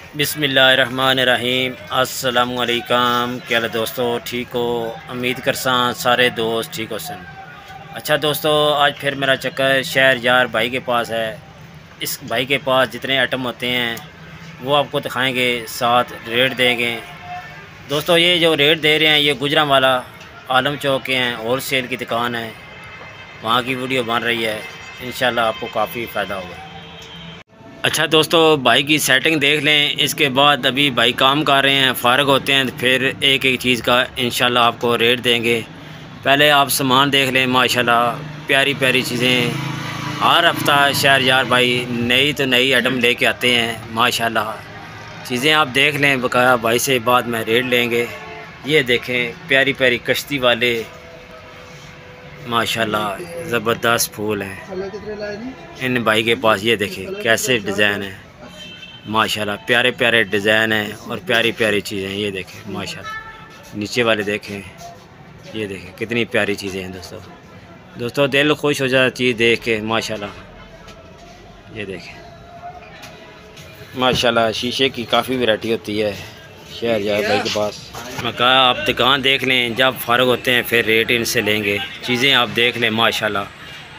बिस्मिल्लाहिर्रहमानिर्रहीम। अस्सलामुअलैकुम। क्या हाल दोस्तों, ठीक हो? उम्मीद करसा सारे दोस्त ठीक हो सन। अच्छा दोस्तों, आज फिर मेरा चक्कर शहर यार भाई के पास है। इस भाई के पास जितने आइटम होते हैं वो आपको दिखाएंगे, साथ रेट देंगे। दोस्तों ये जो रेट दे रहे हैं ये गुजरांवाला आलम चौक के हैं, होल सेल की दुकान है, वहाँ की वीडियो बन रही है। इंशाल्लाह आपको काफ़ी फ़ायदा होगा। अच्छा दोस्तों, भाई की सेटिंग देख लें, इसके बाद अभी भाई काम कर रहे हैं, फ़ारग होते हैं फिर एक एक चीज़ का इंशाल्लाह आपको रेट देंगे। पहले आप सामान देख लें, माशाल्लाह प्यारी प्यारी चीज़ें। हर हफ्ता शहर यार भाई नई तो नई आइटम लेके आते हैं माशाल्लाह। चीज़ें आप देख लें, बकाया भाई से बाद में रेट लेंगे। ये देखें प्यारी प्यारी कश्ती वाले माशाल्लाह ज़बरदस्त फूल हैं इन भाई के पास। ये देखें कैसे डिज़ाइन है माशाल्लाह, प्यारे प्यारे डिज़ाइन हैं और प्यारी प्यारी चीज़ें। ये देखें माशाल्लाह, नीचे वाले देखें, ये देखें कितनी प्यारी चीज़ें हैं दोस्तों दिल खुश हो जाता चीज़ देख के माशाल्लाह। ये देखें माशाल्लाह, शीशे की काफ़ी वैरायटी होती है शहर यार भाई के पास। मैं कहा आप दुकान देख लें, जब फ़ारग होते हैं फिर रेट इनसे लेंगे। चीज़ें आप देख लें माशाल्लाह,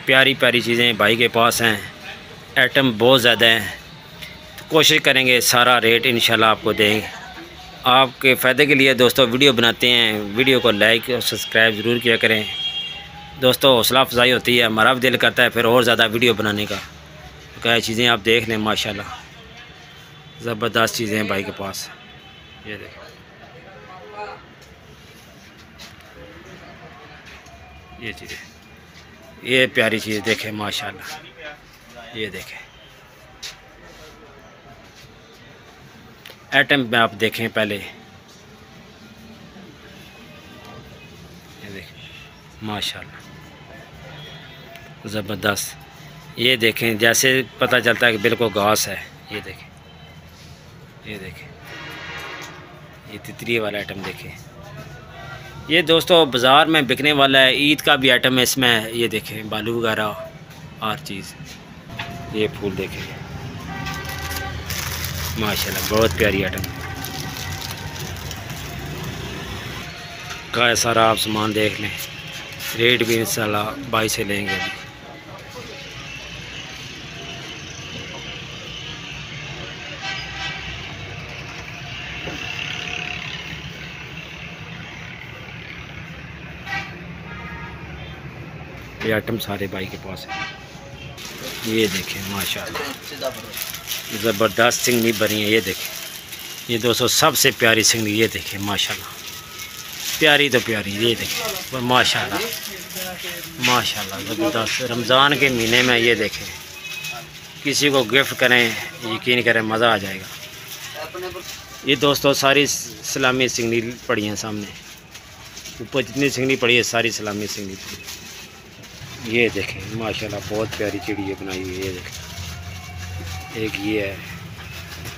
प्यारी प्यारी चीज़ें भाई के पास हैं, आइटम बहुत ज़्यादा हैं। तो कोशिश करेंगे सारा रेट इंशाल्लाह आपको देंगे। आपके फ़ायदे के लिए दोस्तों वीडियो बनाते हैं, वीडियो को लाइक और सब्सक्राइब ज़रूर किया करें दोस्तों, हौसला अफजाई होती है, हमारा भी दिल करता है फिर और ज़्यादा वीडियो बनाने का। तो क्या चीज़ें आप देख लें माशाल्लाह, ज़बरदस्त चीज़ें हैं भाई के पास। ये देखें, ये चीज़ें, ये प्यारी चीज़ देखें माशाल्लाह। ये देखें आइटम में आप देखें पहले, ये देखें माशाल्लाह ज़बरदस्त। ये देखें जैसे पता चलता है कि बिल्कुल घास है। ये देखें, ये देखें ये तितली वाला आइटम देखें। ये दोस्तों बाज़ार में बिकने वाला है, ईद का भी आइटम है इसमें। ये देखें बालू वगैरह हर चीज़। ये फूल देखें माशाल्लाह, बहुत प्यारी आइटम का सारा आप सामान देख लें। रेट भी इंशाल्लाह भाई से लेंगे। ये आइटम सारे भाई के पास है। ये देखें माशाल्लाह ज़बरदस्त सिंगनी बनी है। ये देखें, ये दोस्तों सबसे प्यारी सिंगनी। ये देखें माशाल्लाह, प्यारी तो प्यारी। ये देखें माशाल्लाह माशाल्लाह ज़बरदस्त। रमज़ान के महीने में ये देखें, किसी को गिफ्ट करें, यकीन करें मज़ा आ जाएगा। ये दोस्तों सारी सलामी सिंगनी पड़ी हैं सामने, ऊपर जितनी सिंगनी पड़ी है सारी सलामी सिंगनी पड़ी। ये देखें माशाल्लाह, बहुत प्यारी चिड़िया बनाई हुई है। ये देखें, एक ये है,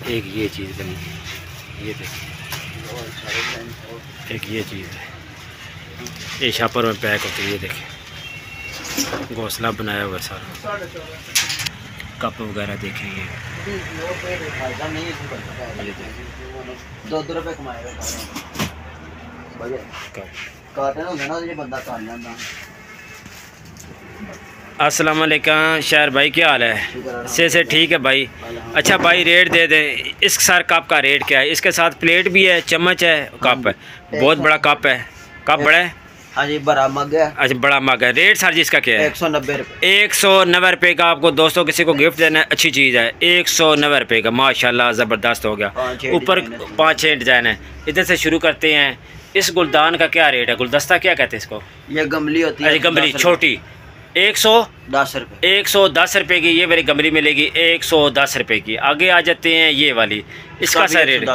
एक ये चीज़ बनी है। ये देखें, एक ये चीज़ है, ये शापर में पैक होती है। ये देखें घोंसला बनाया हुआ सारा, कप वगैरह देखें। ये अस्सलाम वालेकुम शहर भाई, क्या हाल है? से ठीक है भाई। अच्छा भाई रेट दे दें। इस सर कप का रेट क्या है? इसके साथ प्लेट भी है, चम्मच है, कप है, बहुत बड़ा कप है। कप बड़ा है? हाँ जी, बड़ा मग है। अच्छा बड़ा मग है। रेट सर जी इसका क्या है? 190 रुपये। 190 रुपये का आपको दोस्तों किसी को गिफ्ट देना है, अच्छी चीज़ है। 190 रुपये का माशाल्लाह ज़बरदस्त हो गया। ऊपर 5-6 डिज़ाइन है। इधर से शुरू करते हैं। इस गुलदान का क्या रेट है? गुलदस्ता क्या कहते हैं इसको? ये गमली होती है। अरे गमली छोटी 110 रुपये। 110 रुपये की ये वाली गमली मिलेगी, 110 रुपये की। आगे आ जाते हैं ये वाली, इसका सा रेट,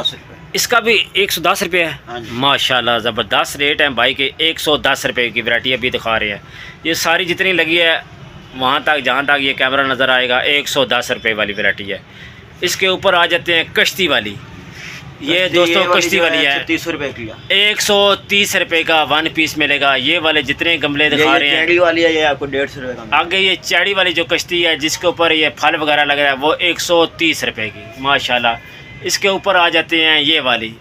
इसका भी 110 रुपये है। माशाल्लाह ज़बरदस्त रेट है भाई के। 110 रुपये की वैरायटी अभी दिखा रहे हैं। ये सारी जितनी लगी है वहाँ तक जहाँ तक ये कैमरा नज़र आएगा 110 रुपये वाली वैरायटी है। इसके ऊपर आ जाते हैं कश्ती वाली। ये दोस्तों कश्ती वाली है 30 रुपये की। 130 रुपये का 1 पीस मिलेगा। ये वाले जितने गमले दिखा रहे हैं, चैड़ी वाली है, ये आपको 150 रुपये का। आगे ये चैड़ी वाली जो कश्ती है जिसके ऊपर ये फल वगैरह लग रहा है वो 130 रुपये की। माशाल्लाह इसके ऊपर आ जाते हैं ये वाली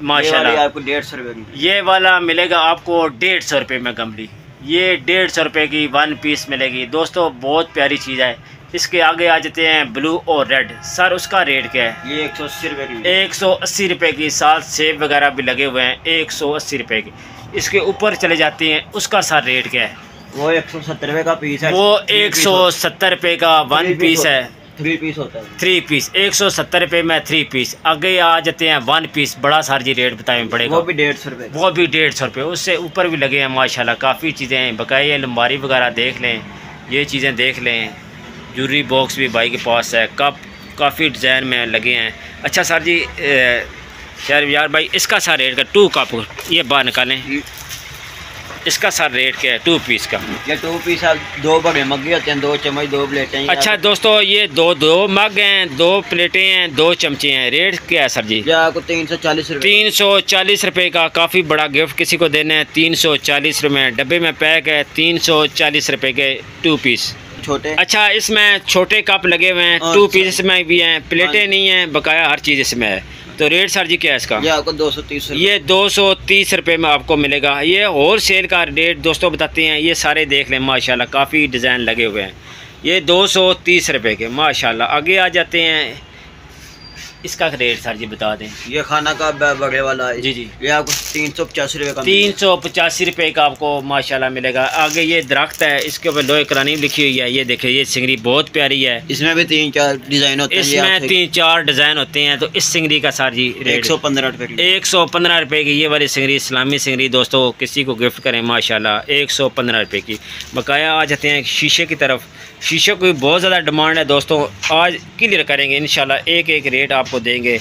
माशाल्लाह आपको 150 रुपये की। ये वाला मिलेगा आपको 150 रुपये में गमली। ये 150 रुपये की 1 पीस मिलेगी दोस्तों, बहुत प्यारी चीज़ है। इसके आगे आ जाते हैं ब्लू और रेड। सर उसका रेट क्या है? ये 180 रुपये की। 180 रुपये की, साथ सेब वगैरह भी लगे हुए हैं, 180 रुपये की। इसके ऊपर चले जाते हैं, उसका सर रेट क्या है? वो 170 रुपये का पीस है। वो 170 रुपये का 1 पीस है। 3 पीस होता है। 3 पीस 170 रुपये में 3 पीस। आगे आ जाते हैं 1 पीस। बड़ा सर जी रेट बताए पड़ेगा। वो भी 150 रुपये। वो भी 150 रुपये। उससे ऊपर भी लगे हैं माशाल्लाह, काफ़ी चीज़ें हैं। बकाया अलमारी वगैरह देख लें, ये चीज़ें देख लें। ज्वेलरी बॉक्स भी भाई के पास है, कप काफ़ी डिज़ाइन में लगे हैं। अच्छा सर जी शहर यार भाई, इसका सर रेट का 2 कप ये बाहर निकालें, इसका सर रेट क्या है 2 पीस का? ये 2 पीस आप 2 बड़े मग्गे होते हैं, 2 चम्मच 2 प्लेटें। अच्छा दोस्तों, ये दो मग हैं, 2 प्लेटें हैं, 2 चमचे हैं। रेट क्या है सर जी? ये आपको 340 रुपये। 340 रुपये का काफ़ी बड़ा गिफ्ट किसी को देना है। 340 रुपये डब्बे में पैक है। 340 रुपये के 2 पीस छोटे। अच्छा इसमें छोटे कप लगे हुए हैं, 2 पीस इसमें भी हैं, प्लेटें नहीं हैं, बकाया हर चीज़ इसमें है। तो रेट सर जी क्या है इसका? ये आपको 230 रुपये। ये 230 रुपये में आपको मिलेगा। ये होल सेल का रेट दोस्तों बताते हैं। ये सारे देख लें माशाल्लाह, काफ़ी डिज़ाइन लगे हुए हैं। ये 230 रुपये के माशाल्लाह। आगे आ जाते हैं, इसका रेट सर जी बता दें। ये खाना का बड़े वाला है जी जी, ये आपको 385 रुपये का। 385 रुपये का आपको माशाल्लाह मिलेगा। आगे ये दरख्त है, इसके ऊपर लोहे करानी लिखी हुई है। ये देखिए, ये सिंगरी बहुत प्यारी है। इसमें भी 3-4 डिज़ाइन होते हैं। इसमें 3-4 डिज़ाइन होते हैं। तो इस सिंगरी का सर जी रेट 115 रुपये की। 115 रुपये की ये वाली सिंगरी, इस्लामी सिंगरी दोस्तों, किसी को गिफ्ट करें माशाल्लाह 115 रुपये की। बकाया आ जाते हैं शीशे की तरफ। शीशे की बहुत ज़्यादा डिमांड है दोस्तों, आज क्लियर करेंगे इंशाल्लाह, एक एक रेट आपको देंगे।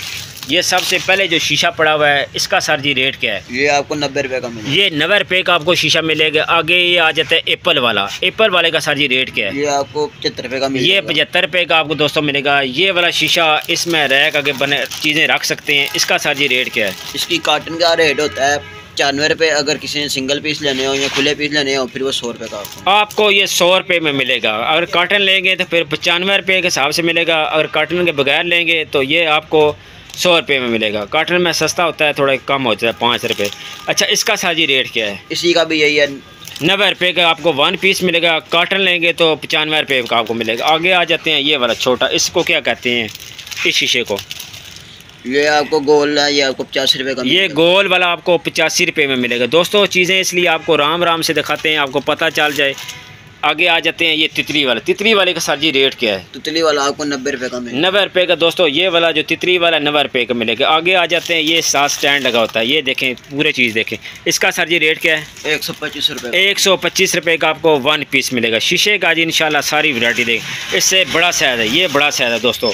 ये सबसे पहले जो शीशा पड़ा हुआ है, इसका सर जी रेट क्या है? ये आपको 90 रुपये का मिलेगा। ये 90 रुपये का आपको शीशा मिलेगा। आगे ये आ जाता है एप्पल वाला। एप्पल वाले का सर जी रेट क्या है? ये आपको 75 रुपये का मिलेगा। ये 75 रुपये का आपको दोस्तों मिलेगा। ये वाला शीशा, इसमें रैक आगे बने चीज़ें रख सकते हैं। इसका सर जी रेट क्या है? इसकी कार्टन का रेट होता है 95 रुपये। अगर किसी ने सिंगल पीस लेने हो या खुले पीस लेने हो फिर वो 100 रुपये का आपको ये 100 रुपये में मिलेगा। अगर कार्टन लेंगे तो फिर 95 रुपये के हिसाब से मिलेगा। अगर कार्टन के बगैर लेंगे तो ये आपको 100 रुपये में मिलेगा। कार्टन में सस्ता होता है, थोड़ा कम होता है 5 रुपये। अच्छा इसका साजी रेट क्या है? इसी का भी यही है 90 रुपये का आपको 1 पीस मिलेगा। कार्टन लेंगे तो 95 रुपये का आपको मिलेगा। आगे आ जाते हैं ये वाला छोटा, इसको क्या कहते हैं इस शीशे को? ये आपको गोल है, ये आपको 50 रुपये का। ये गोल वाला आपको 85 रुपये में मिलेगा। दोस्तों चीज़ें इसलिए आपको राम राम से दिखाते हैं, आपको पता चल जाए। आगे आ जाते हैं ये तितली वाला। तितली वाले का सर जी रेट क्या है? तितली वाला आपको 90 रुपये का मिलेगा। 90 रुपये का दोस्तों, ये वाला जो तितली वाला 90 रुपये का मिलेगा। आगे आ जाते हैं, ये साथ स्टैंड लगा होता है, ये देखें पूरे चीज़ देखें। इसका सर जी रेट क्या है? 125 रुपये। 125 रुपये का आपको 1 पीस मिलेगा। शीशे का जी इंशाल्लाह सारी वैरायटी देखें। इससे बड़ा साइज़ है, ये बड़ा साइज़ है दोस्तों।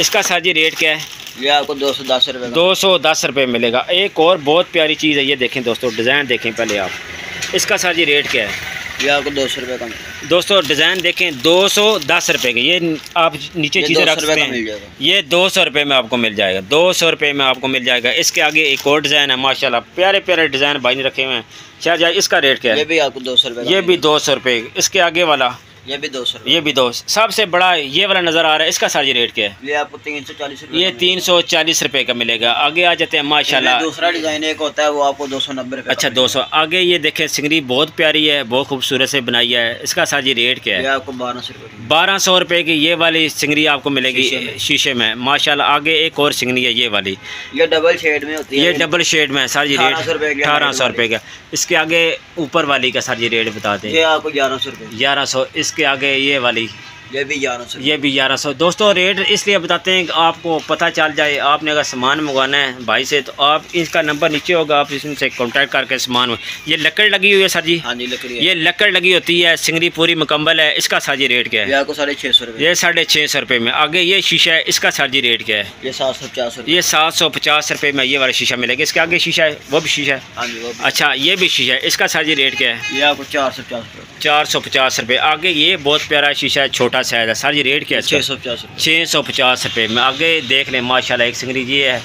इसका सर जी रेट क्या है? ये आपको 210 रुपये। 210 रुपये मिलेगा। एक और बहुत प्यारी चीज़ है, ये देखें दोस्तों, डिज़ाइन देखें पहले आप। इसका सर जी रेट क्या है? ये आपको 200 रुपये का मिलेगा। दोस्तों डिज़ाइन देखें 210 रुपये के। ये आप नीचे चीज़ें रख सकते हैं, ये 200 रुपये में आपको मिल जाएगा। 200 रुपये में आपको मिल जाएगा। इसके आगे एक और डिज़ाइन है माशाल्लाह, प्यारे प्यारे डिज़ाइन भाई ने रखे हुए हैं। शायद जाए इसका रेट क्या है? ये भी आपको 200 रुपये। ये भी 200 रुपये। इसके आगे वाला ये भी 200 रुपये। ये भी 200। सबसे बड़ा ये वाला नज़र आ रहा है, इसका सारी रेट क्या है? ये आपको 340 रुपये। ये 340 रुपये का मिलेगा। आगे आ जाते हैं माशाल्लाह। दूसरा डिज़ाइन एक होता है, वो आपको 290 रुपये। अच्छा 200। आगे ये देखें सिंगरी बहुत प्यारी है, बहुत खूबसूरत से बनाई है। इसका साजी रेट क्या है? ये आपको 1200 रुपये। 1200 रुपये की ये वाली सिंगरी आपको मिलेगी शीशे में माशाल्लाह। आगे एक और सिंगरी है ये वाली, ये डबल शेड में होती है। ये डबल शेड में है सर जी रेट 1800 रुपये का। इसके आगे ऊपर वाली का सर जी रेट बता दें। ये आपको 1100 रुपये। 1100। इसके आगे ये वाली, ये भी 1100। ये भी 1100। दोस्तों रेट इसलिए बताते हैं कि आपको पता चल जाए। आपने अगर सामान मंगवाना है भाई से तो आप इसका नंबर नीचे होगा, आप इससे कांटेक्ट करके सामान। ये लकड़ लगी हुई है सर जी? हाँ जी लकड़ी है। ये लकड़ लगी होती है, सिंगरी पूरी मुकम्मल है। इसका सर जी रेट क्या है? ये आपको 650 रुपये। ये 650 रुपये में। आगे ये शीशा है, इसका सर जी रेट क्या है? ये 750 रुपये। ये 750 रुपये में ये वाला शीशा मिलेगा। इसके आगे शीशा है, वो भी शीशा है? हाँ जी वो भी। अच्छा ये भी शीशा है, इसका सर जी रेट क्या है? ये आपको 450 रुपये। 450 रुपये। आगे ये बहुत प्यारा शीशा है, छोटा साइज है। सर जी रेट क्या है? 650 रुपये। 650 रुपये में। आगे देख लें माशाल्लाह एक सिंगरी जी है,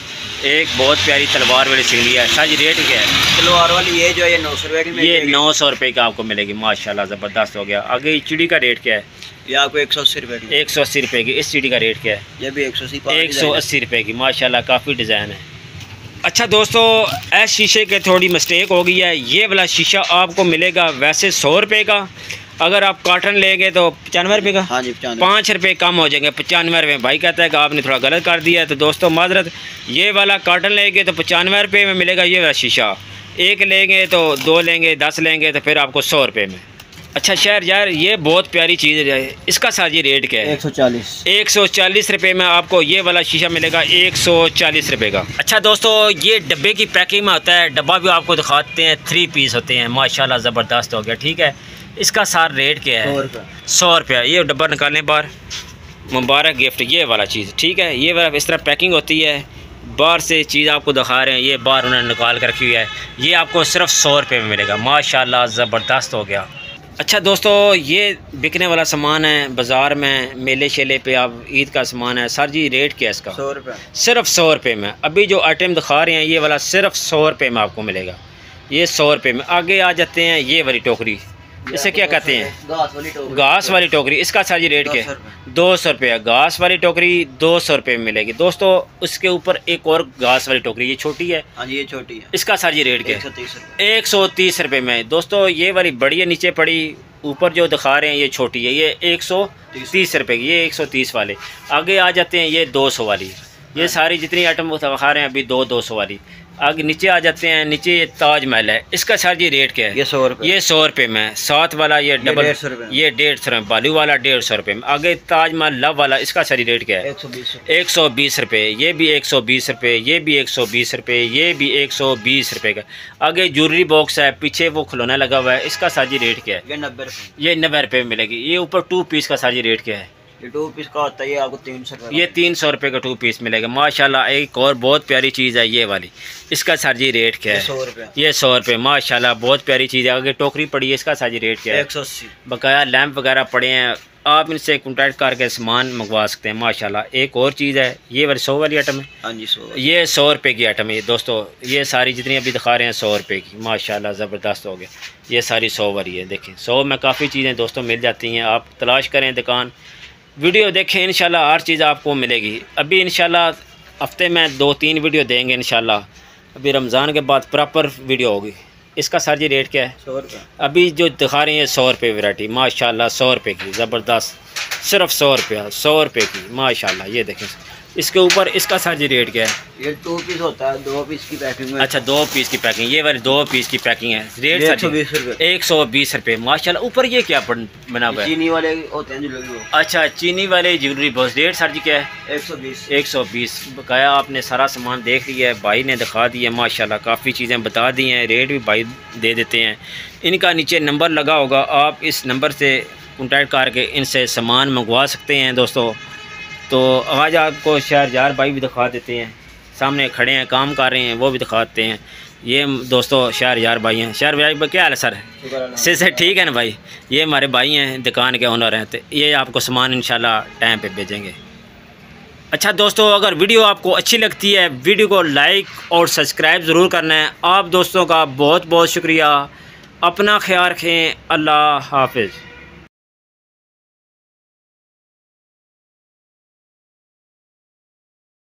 एक बहुत प्यारी तलवार वाली सिंगरी है। सर जी रेट क्या है? तलवार वाली ये जो है 900 रुपये की। ये 900 रुपये का आपको मिलेगी माशाल्लाह, ज़बरदस्त हो गया। आगे चिड़ी का रेट क्या है? ये आपको 180 रुपये की। 180 रुपये की। इस सीढ़ी का रेट क्या है? ये भी 180 रुपये की। माशाल्लाह काफ़ी डिज़ाइन है। अच्छा दोस्तों, इस शीशे के थोड़ी मिस्टेक हो गई है। ये वाला शीशा आपको मिलेगा वैसे 100 रुपये का, अगर आप कॉटन लेंगे तो 95 रुपये का। हाँ जी, 5 रुपये कम हो जाएंगे, 95 रुपये। भाई कहता है कि आपने थोड़ा गलत कर दिया है, तो दोस्तों माजरत। ये वाला कॉटन लेंगे तो 95 रुपये में मिलेगा ये वाला शीशा। एक लेंगे तो 2 लेंगे, 10 लेंगे तो फिर आपको 100 रुपये में। अच्छा शहर यार, ये बहुत प्यारी चीज़ है। इसका साथ ये रेट क्या है? 140 रुपये में आपको ये वाला शीशा मिलेगा, 140 रुपये का। अच्छा दोस्तों, ये डब्बे की पैकिंग में होता है। डब्बा भी आपको दिखाते हैं, 3 पीस होते हैं। माशाल्लाह ज़बरदस्त हो गया। ठीक है, इसका सार रेट क्या है? 100 रुपया। ये डब्बा निकालें बाहर, मुबारक गिफ्ट ये वाला चीज़। ठीक है, ये वाला इस तरह पैकिंग होती है। बाहर से चीज़ आपको दिखा रहे हैं, ये बाहर उन्होंने निकाल कर रखी हुई है। ये आपको सिर्फ 100 रुपये में मिलेगा। माशाल्लाह ज़बरदस्त हो गया। अच्छा दोस्तों, ये बिकने वाला सामान है बाज़ार में, मेले शेले पे आप ईद का सामान है। सर जी रेट क्या है इसका? 100 रुपये। सिर्फ 100 रुपये में। अभी जो आइटम दिखा रहे हैं ये वाला सिर्फ 100 रुपये में आपको मिलेगा। ये 100 रुपये में। आगे आ जाते हैं ये वाली टोकरी, इसे क्या कहते हैं? घास वाली टोकरी। इसका सर जी रेट क्या है? 200 रुपये। घास वाली टोकरी 200 रुपये में मिलेगी। दोस्तों उसके ऊपर एक और घास वाली टोकरी, ये छोटी है। हाँ जी, ये छोटी है। इसका सर जी रेट क्या है? 130 रुपये में। दोस्तों ये वाली बड़ी है नीचे पड़ी, ऊपर जो दिखा रहे हैं ये छोटी है। ये 130 रुपये की। ये 130 वाले। आगे आ जाते हैं ये 200 वाली। ये सारी जितनी आइटम दिखा रहे हैं अभी 200 वाली। आगे नीचे आ जाते हैं, नीचे ये ताजमहल है। इसका सर जी रेट क्या है? ये 100 रुपये। ये 100 रुपये में। साथ वाला ये डबल, ये 150 रुपये। बालू वाला 150 रुपये में। आगे ताजमहल लव वाला, इसका सर जी रेट क्या है? 120 रुपये। ये भी 120 रुपये। ये भी 120 रुपये। ये भी 120 रुपये का। आगे ज्वेलरी बॉक्स है, पीछे वो खिलौना लगा हुआ है। इसका सर जी रेट क्या है? ये 90 रुपये। ये 90 रुपये में मिलेगी। ये ऊपर 2 पीस का सर जी रेट क्या है? ये 2 पीस का होता है, ये आपको 300 रुपये। ये 300 रुपये का 2 पीस मिलेगा। माशाल्लाह एक और बहुत प्यारी चीज़ है ये वाली। इसका सर जी रेट क्या है? 100 रुपये। ये 100 रुपये। माशाल्लाह बहुत प्यारी चीज़ है। आगे टोकरी पड़ी है, इसका सर जी रेट क्या है? 180। बकाया लैंप वगैरह पड़े हैं, आप इनसे कॉन्टैक्ट करके सामान मंगवा सकते हैं। माशाल्लाह एक और चीज़ है, ये वाली 100 वाली आइटम है। हाँ जी, 100। ये 100 रुपये की आइटम है दोस्तों। ये सारी जितनी अभी दिखा रहे हैं 100 रुपये की। माशाल्लाह ज़बरदस्त हो गया। ये सारी 100 वाली है। देखें 100 में काफ़ी चीज़ें दोस्तों मिल जाती हैं। आप तलाश करें दुकान, वीडियो देखें, इंशाल्लाह हर चीज़ आपको मिलेगी। अभी इंशाल्लाह हफ्ते में 2-3 वीडियो देंगे इंशाल्लाह। अभी रमज़ान के बाद प्रॉपर वीडियो होगी। इसका सर जी रेट क्या है? 100 रुपये। अभी जो दिखा रहे हैं 100 रुपये वैरायटी। माशाल्लाह 100 रुपये की ज़बरदस्त, सिर्फ 100 रुपया। 100 रुपये की माशाल्लाह। ये देखें इसके ऊपर, इसका सर जी रेट क्या है? ये 2 पीस होता है, 2 पीस की पैकिंग में। अच्छा 2 पीस की पैकिंग। ये वाली 2 पीस की पैकिंग है। रेट 120 रुपये। 120 रुपये। माशाल्लाह। ऊपर ये क्या बना हुआ है? चीनी वाले होते हैं ज्वेलरी। अच्छा चीनी वाले ज्वेलरी बॉक्स। रेट सर जी क्या है? 120। 120। बकाया आपने सारा सामान देख लिया है, भाई ने दिखा दिया। माशाल्लाह काफ़ी चीज़ें बता दी हैं, रेट भी भाई दे देते हैं। इनका नीचे नंबर लगा होगा, आप इस नंबर से कॉन्टैक्ट करके इनसे सामान मंगवा सकते हैं दोस्तों। तो आज आपको शहरयार भाई भी दिखा देते हैं, सामने खड़े हैं काम कर रहे हैं, वो भी दिखाते हैं। ये दोस्तों शहरयार भाई हैं। शहरयार भाई क्या हाल है सर? से ठीक है ना भाई? ये हमारे भाई हैं, दुकान के ओनर हैं। तो ये आपको सामान इंशाल्लाह टाइम पे भेजेंगे। अच्छा दोस्तों, अगर वीडियो आपको अच्छी लगती है, वीडियो को लाइक और सब्सक्राइब ज़रूर करना है। आप दोस्तों का बहुत बहुत शुक्रिया। अपना ख्याल रखें। अल्लाह हाफिज़।